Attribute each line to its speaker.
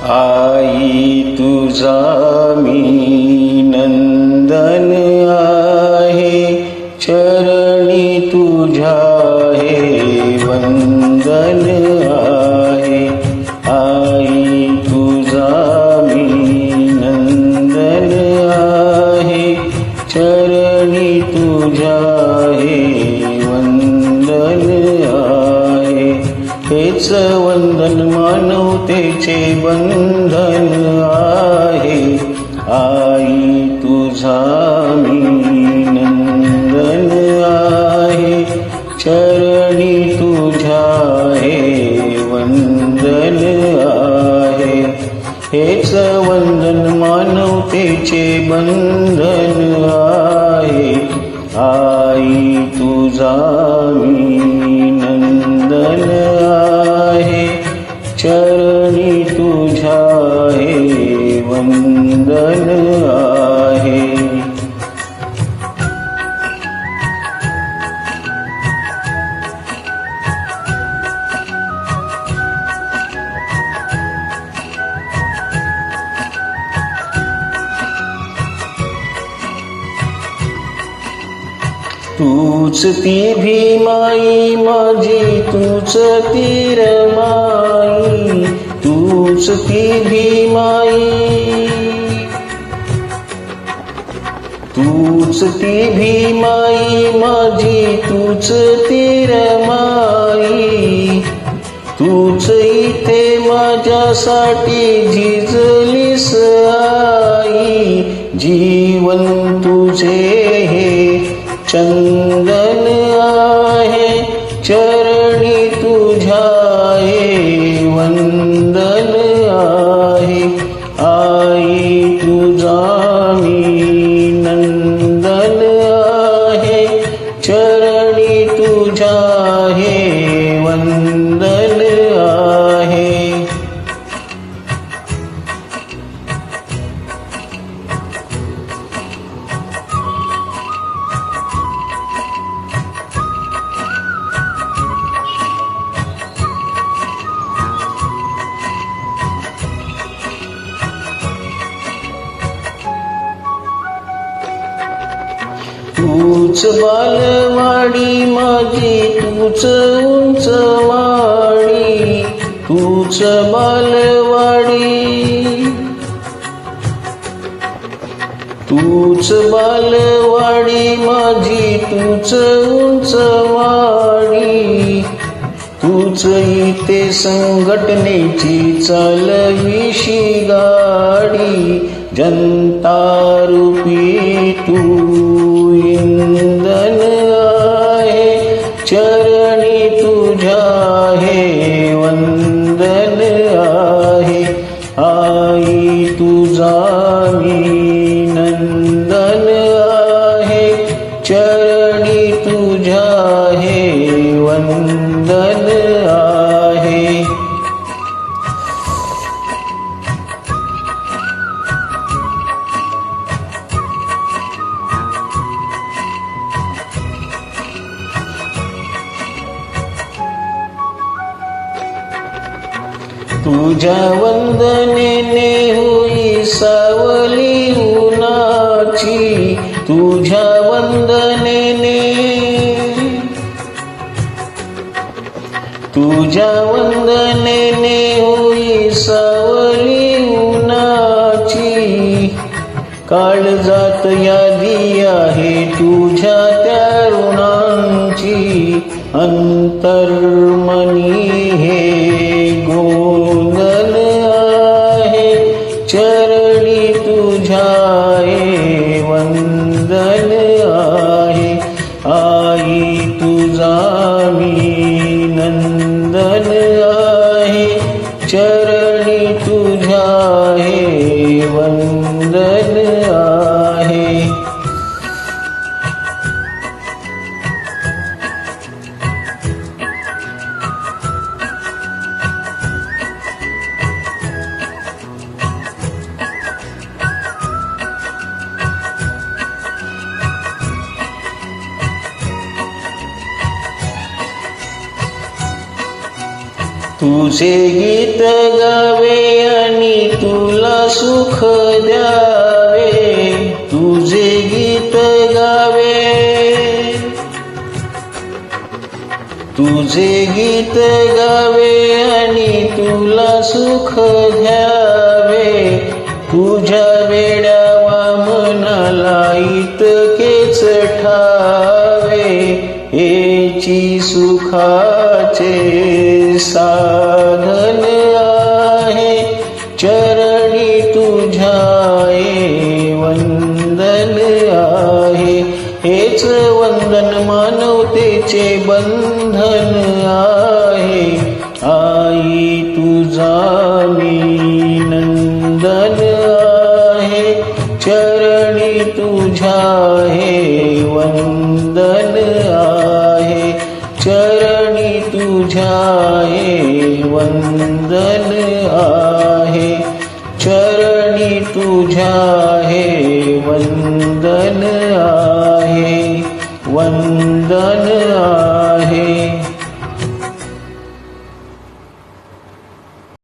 Speaker 1: आई तुझा मी नंदन आहे, चरणी तुझ्या हे वंदन आहे. आई तुझा मी नंदन आहे, चरणी तुझ्या हे वंदन आहे. हेच वंदन मानवतेचे बंधन आहे. आई तुझा मी नंदन आहे, चरणी तुझ्या हे वंदन आहे. हेच वंदन मानवतेचे बंधन आहे. आई तुझा मी नंदन आहे, चरणी तुझ्या हे वंदन आहे. तूच ती भीमाई माझी, तूच ती रमाई, तूच ती भीमाई, तूच ती भीमाई माझी, तूच ती रमाई. तूच इथे माझ्यासाठी झिजलीस आई. जीवन तुझे हे चंदन आहे, चरणी तुझ्या हे वंदन आहे. आई तुझा मी नंदन आहे, चरणी तुझ्या हे वंदन आहे. तूच बालवाडी माझी, तूच उंच वाडी, तूच बालवाडी, तूच बालवाडी माझी, तूच उंच वाडी. तूच इथे संघटनेची चालविशी गाडी. जनता रूपी तू इंधन आहे, चरणी तुझ्या हे वंदन आहे. आई तुझा मी नंदन आहे, चरणी तुझ्या हे वंदन आहे. तुझ्या वंदनेने होई सावली उन्हाची, तुझ्या वंदनेने, तुझ्या वंदनेने होई सावली उन्हाची. काळजात यादी आहे तुझ्या त्या ऋणांची. अंतर्मनी हे गोंधन आहे, चरणी तुझ्या हे वंदन आहे. आई तुझा मी नंदन आहे, चरणी तुझ्या हे वंदन आहे. तुझे गीत गावे आणि आणि तुला सुख द्यावे, तुझे गीत गावे, तुझे गीत गावे आणि तुला सुख द्यावे. तुझ्या वेड्या वामनाला इतकेच ठावे, हेची सुखाचे साधन आहे. चरणी तुझ्या वंदन आहे, हेच वंदन मानवतेचे बंधन आहे. आई तुझा मी नंदन आहे, चरणी तुझ्या हे वंदन आहे, चरणी तुझ्या हे वंदन आहे, चरणी तुझ्या